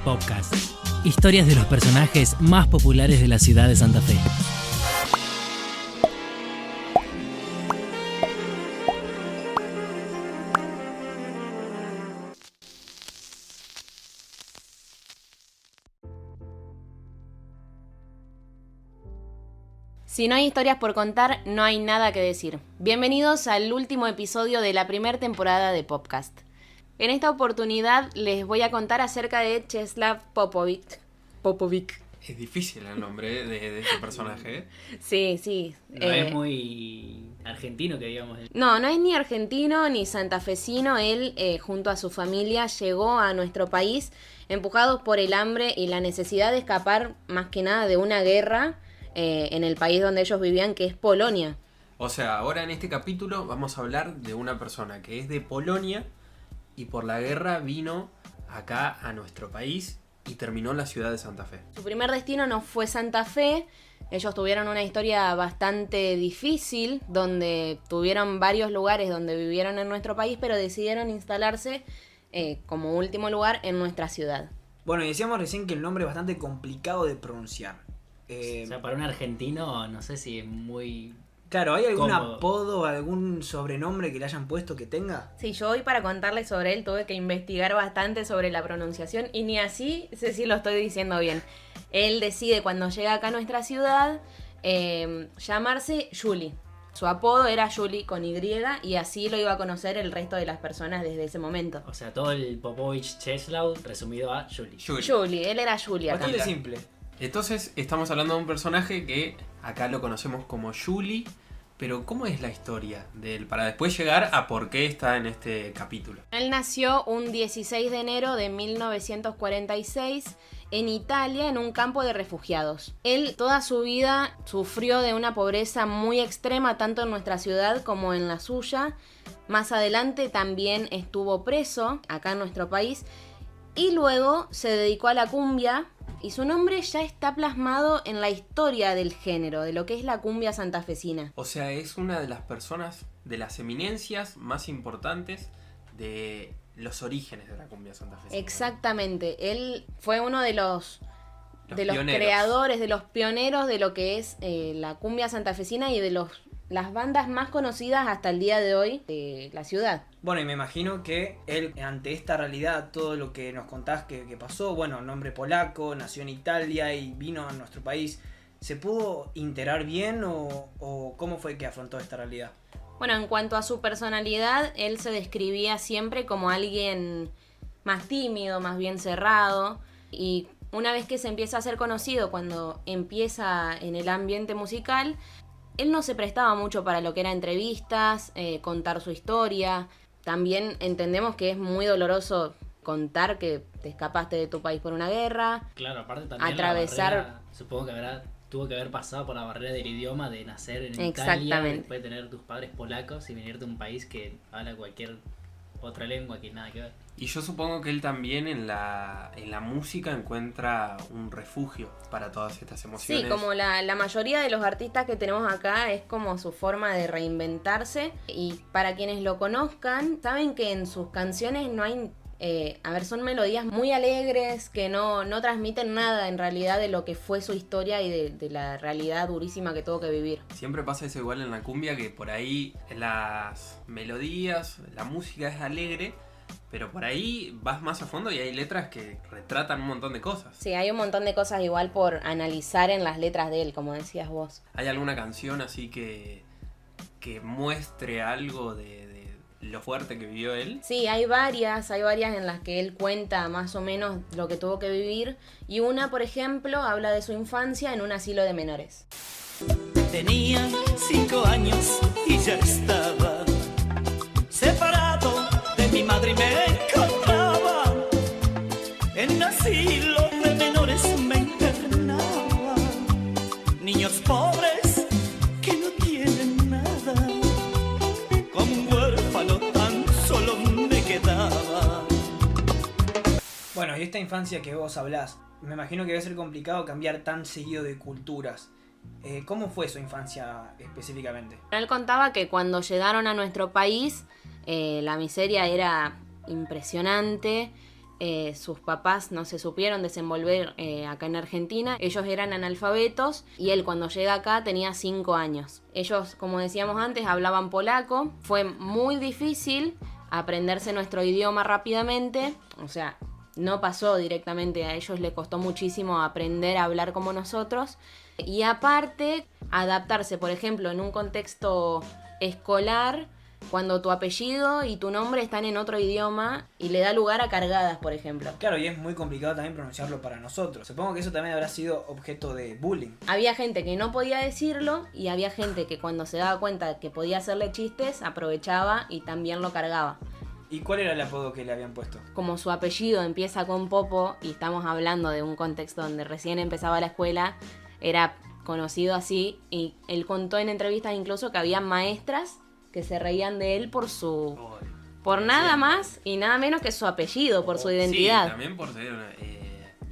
Podcast. Historias de los personajes más populares de la ciudad de Santa Fe. Si no hay historias por contar, no hay nada que decir. Bienvenidos al último episodio de la primera temporada de Podcast. En esta oportunidad les voy a contar acerca de Czeslaw Popovic. Es difícil el nombre de este personaje. Sí. No es muy argentino que digamos. No es ni argentino ni santafesino. Él, junto a su familia, llegó a nuestro país empujados por el hambre y la necesidad de escapar más que nada de una guerra en el país donde ellos vivían, que es Polonia. O sea, ahora en este capítulo vamos a hablar de una persona que es de Polonia y por la guerra vino acá a nuestro país y terminó en la ciudad de Santa Fe. Su primer destino no fue Santa Fe. Ellos tuvieron una historia bastante difícil, donde tuvieron varios lugares donde vivieron en nuestro país, pero decidieron instalarse como último lugar en nuestra ciudad. Bueno, y decíamos recién que el nombre es bastante complicado de pronunciar. O sea, para un argentino no sé si es muy... Claro, ¿hay algún cómodo. apodo, algún sobrenombre que le hayan puesto que tenga? Sí, yo hoy para contarles sobre él tuve que investigar bastante sobre la pronunciación y ni así sé si lo estoy diciendo bien. Él decide cuando llega acá a nuestra ciudad llamarse Juli. Su apodo era Juli con Y y así lo iba a conocer el resto de las personas desde ese momento. O sea, todo el Popovich Czeslaw resumido a Juli. Juli, él era Juli acá. Bastante simple. Entonces estamos hablando de un personaje que acá lo conocemos como Juli, pero ¿cómo es la historia de él? Para después llegar a por qué está en este capítulo. Él nació un 16 de enero de 1946 en Italia, en un campo de refugiados. Él toda su vida sufrió de una pobreza muy extrema, tanto en nuestra ciudad como en la suya. Más adelante también estuvo preso acá en nuestro país y luego se dedicó a la cumbia. Y su nombre ya está plasmado en la historia del género, de lo que es la cumbia santafesina. O sea, es una de las personas, de las eminencias más importantes de los orígenes de la cumbia santafesina. Exactamente, él fue uno de los pioneros. creadores, de los pioneros de lo que es la cumbia santafesina y de las bandas más conocidas hasta el día de hoy de la ciudad. Bueno, y me imagino que él, ante esta realidad, todo lo que nos contás que pasó, bueno, nombre polaco, nació en Italia y vino a nuestro país, ¿se pudo integrar bien o cómo fue que afrontó esta realidad? Bueno, en cuanto a su personalidad, él se describía siempre como alguien más tímido, más bien cerrado. Y una vez que se empieza a ser conocido, cuando empieza en el ambiente musical, él no se prestaba mucho para lo que era entrevistas, contar su historia. También entendemos que es muy doloroso contar que te escapaste de tu país por una guerra. Claro, aparte también atravesar... la barrera, supongo que tuvo que haber pasado por la barrera del idioma, de nacer en Italia, Exactamente. después de tener tus padres polacos y venirte a un país que habla cualquier otra lengua que nada que ver. Y yo supongo que él también en la música encuentra un refugio para todas estas emociones. Sí, como la mayoría de los artistas que tenemos acá es como su forma de reinventarse. Y para quienes lo conozcan, saben que en sus canciones no hay... son melodías muy alegres que no transmiten nada en realidad de lo que fue su historia y de la realidad durísima que tuvo que vivir. Siempre pasa eso igual en la cumbia, que por ahí las melodías, la música es alegre, pero por ahí vas más a fondo y hay letras que retratan un montón de cosas. Sí, hay un montón de cosas igual por analizar en las letras de él, como decías vos. ¿Hay alguna canción así que muestre algo de lo fuerte que vivió él? Sí, hay varias en las que él cuenta más o menos lo que tuvo que vivir. Y una, por ejemplo, habla de su infancia en un asilo de menores. Tenía 5 años y ya estaba separado de mi madre y me encontraba en un asilo de menores, me internaba. Niños pobres que no tienen nada, como huérfano tan solo me quedaba. Bueno, y esta infancia que vos hablás, me imagino que debe ser complicado cambiar tan seguido de culturas. ¿Cómo fue su infancia específicamente? Él contaba que cuando llegaron a nuestro país, la miseria era impresionante. sus papás no se supieron desenvolver acá en Argentina. Ellos eran analfabetos y él cuando llega acá tenía 5 años. Ellos, como decíamos antes, hablaban polaco. Fue muy difícil aprenderse nuestro idioma rápidamente. O sea, no pasó directamente, a ellos les costó muchísimo aprender a hablar como nosotros. Y aparte, adaptarse, por ejemplo, en un contexto escolar, cuando tu apellido y tu nombre están en otro idioma y le da lugar a cargadas, por ejemplo. Claro, y es muy complicado también pronunciarlo para nosotros. Supongo que eso también habrá sido objeto de bullying. Había gente que no podía decirlo y había gente que cuando se daba cuenta que podía hacerle chistes, aprovechaba y también lo cargaba. ¿Y cuál era el apodo que le habían puesto? Como su apellido empieza con Popo y estamos hablando de un contexto donde recién empezaba la escuela, era conocido así, y él contó en entrevistas incluso que había maestras que se reían de él por nada más y nada menos que su apellido, por su identidad. Sí, también por ser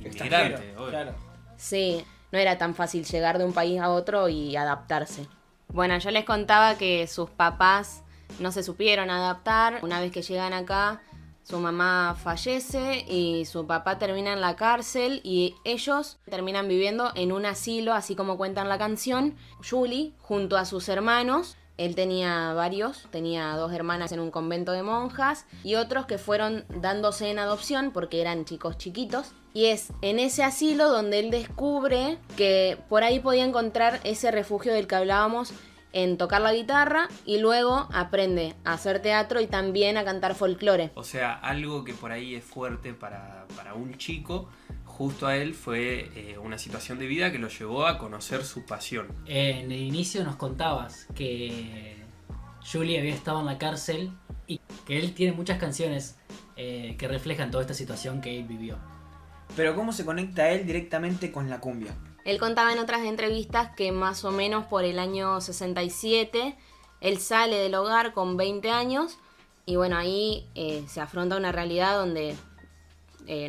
Extranjero, inmigrante. Obvio. claro. Sí, no era tan fácil llegar de un país a otro y adaptarse. Bueno, yo les contaba que sus papás no se supieron adaptar. Una vez que llegan acá, su mamá fallece y su papá termina en la cárcel y ellos terminan viviendo en un asilo, así como cuenta en la canción. Julie, junto a sus hermanos, él tenía varios, tenía 2 hermanas en un convento de monjas y otros que fueron dándose en adopción porque eran chicos chiquitos. Y es en ese asilo donde él descubre que por ahí podía encontrar ese refugio del que hablábamos, en tocar la guitarra, y luego aprende a hacer teatro y también a cantar folclore. O sea, algo que por ahí es fuerte para un chico, justo a él fue una situación de vida que lo llevó a conocer su pasión. En el inicio nos contabas que Julie había estado en la cárcel y que él tiene muchas canciones que reflejan toda esta situación que él vivió. Pero ¿cómo se conecta él directamente con la cumbia? Él contaba en otras entrevistas que más o menos por el año 67 él sale del hogar con 20 años y bueno, ahí se afronta una realidad donde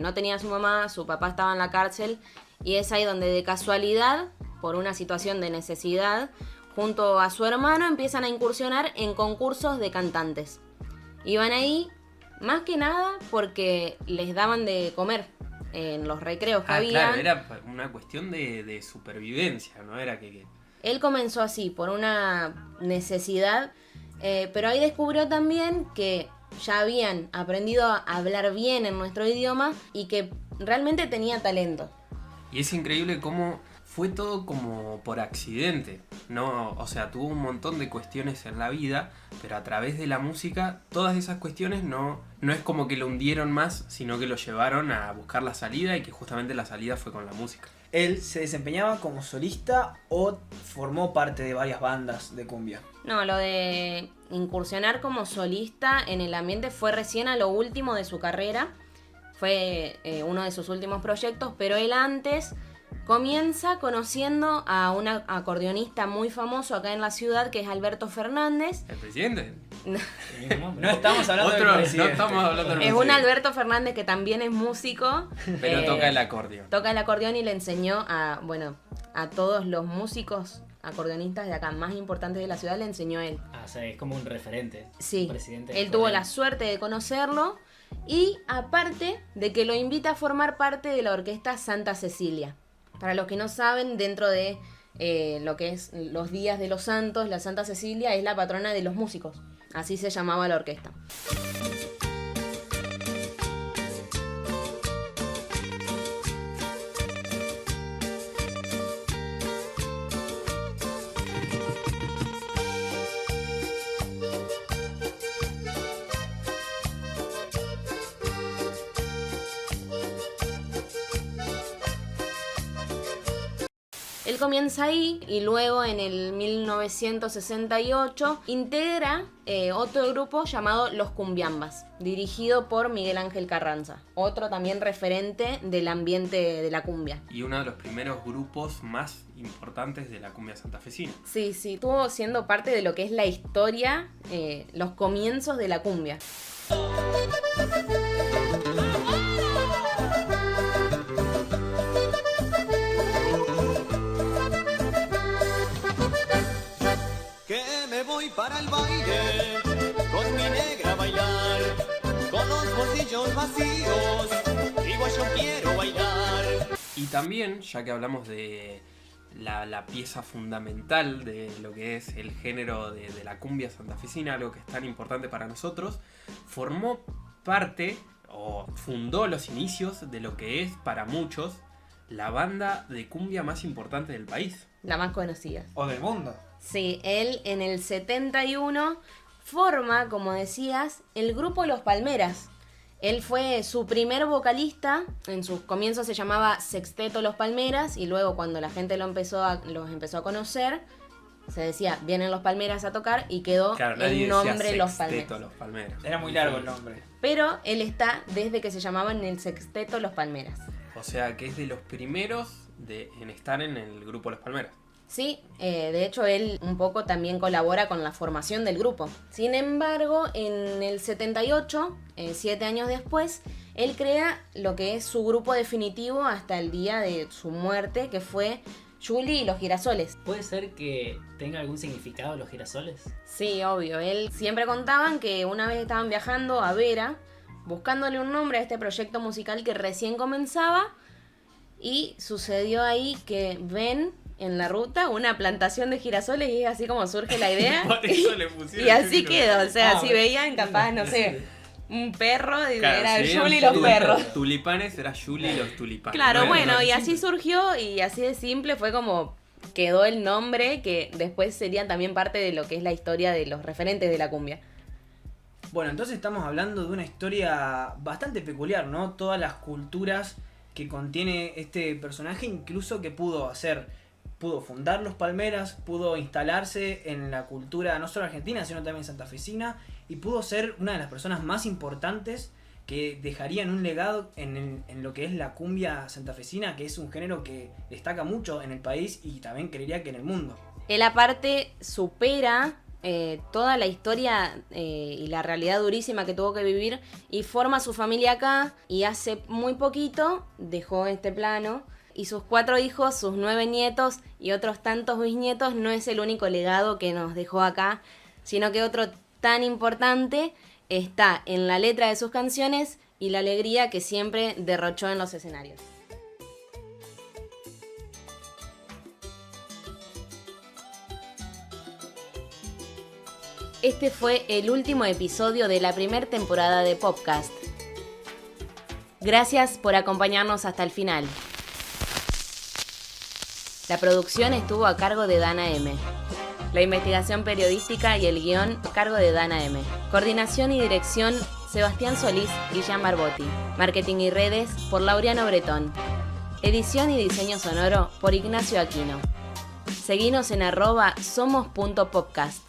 no tenía a su mamá, su papá estaba en la cárcel y es ahí donde de casualidad, por una situación de necesidad, junto a su hermano empiezan a incursionar en concursos de cantantes. Iban ahí más que nada porque les daban de comer en los recreos que había. Claro, era una cuestión de supervivencia, no era que... Él comenzó así, por una necesidad, pero ahí descubrió también que ya habían aprendido a hablar bien en nuestro idioma y que realmente tenía talento. Y es increíble cómo fue todo como por accidente, ¿no? O sea, tuvo un montón de cuestiones en la vida, pero a través de la música, todas esas cuestiones no es como que lo hundieron más, sino que lo llevaron a buscar la salida y que justamente la salida fue con la música. ¿Él se desempeñaba como solista o formó parte de varias bandas de cumbia? No, lo de incursionar como solista en el ambiente fue recién a lo último de su carrera. Fue uno de sus últimos proyectos, pero él antes comienza conociendo a un acordeonista muy famoso acá en la ciudad, que es Alberto Fernández. ¿El presidente? No estamos hablando del presidente. No estamos hablando del Es presidente. un Alberto Fernández que también es músico. Pero toca el acordeón. Toca el acordeón y le enseñó a todos los músicos acordeonistas de acá más importantes de la ciudad, le enseñó él. Ah, o sea, es como un referente. Sí, Un presidente de él tuvo acordeón. la suerte de conocerlo y aparte de que lo invita a formar parte de la orquesta Santa Cecilia. Para los que no saben, dentro de lo que es los días de los santos, la Santa Cecilia es la patrona de los músicos. Así se llamaba la orquesta. Él comienza ahí y luego en el 1968 integra otro grupo llamado Los Cumbiambas, dirigido por Miguel Ángel Carranza, otro también referente del ambiente de la cumbia. Y uno de los primeros grupos más importantes de la cumbia santafesina. Sí, estuvo siendo parte de lo que es la historia, los comienzos de la cumbia. Que me voy para el baile, con mi negra a bailar, con los bolsillos vacíos, también, ya que hablamos de la pieza fundamental de lo que es el género de la cumbia santafesina, algo que es tan importante para nosotros, formó parte o fundó los inicios de lo que es para muchos la banda de cumbia más importante del país. La más conocida. O del mundo. Sí, él en el 71 forma, como decías, el grupo Los Palmeras. Él fue su primer vocalista, en sus comienzos se llamaba Sexteto Los Palmeras, y luego cuando la gente los empezó a conocer, se decía, vienen Los Palmeras a tocar, y quedó el nombre Los Palmeras. Era muy largo el nombre. Pero él está desde que se llamaban el Sexteto Los Palmeras. O sea que es de los primeros en estar en el grupo Los Palmeras. Sí, de hecho él un poco también colabora con la formación del grupo. Sin embargo, en el 78, 7 años después, él crea lo que es su grupo definitivo hasta el día de su muerte, que fue Juli y los Girasoles. ¿Puede ser que tenga algún significado los girasoles? Sí, obvio. Él siempre contaban que una vez estaban viajando a Vera, buscándole un nombre a este proyecto musical que recién comenzaba, y sucedió ahí que ven en la ruta una plantación de girasoles y es así como surge la idea. Por eso le pusieron y así título. quedó. O sea, si bueno. veían capaz, no sé, un perro, Claro, era si Juli y eran los perros. Tulipanes era Juli y los tulipanes. Claro, bueno, y sí. así surgió y así de simple fue como quedó el nombre que después serían también parte de lo que es la historia de los referentes de la cumbia. Bueno, entonces estamos hablando de una historia bastante peculiar, ¿no? Todas las culturas que contiene este personaje, incluso que pudo fundar Los Palmeras, pudo instalarse en la cultura no solo argentina, sino también santafesina, y pudo ser una de las personas más importantes que dejarían un legado en lo que es la cumbia santafesina, que es un género que destaca mucho en el país y también creería que en el mundo. Él aparte supera toda la historia y la realidad durísima que tuvo que vivir y forma su familia acá, y hace muy poquito dejó este plano. Y sus 4 hijos, sus 9 nietos y otros tantos bisnietos no es el único legado que nos dejó acá, sino que otro tan importante está en la letra de sus canciones y la alegría que siempre derrochó en los escenarios. Este fue el último episodio de la primera temporada de Popcast. Gracias por acompañarnos hasta el final. La producción estuvo a cargo de Dana M. La investigación periodística y el guión a cargo de Dana M. Coordinación y dirección, Sebastián Solís y Jean Barbotti. Marketing y redes, por Laureano Bretón. Edición y diseño sonoro, por Ignacio Aquino. Seguinos en @somos.popcast.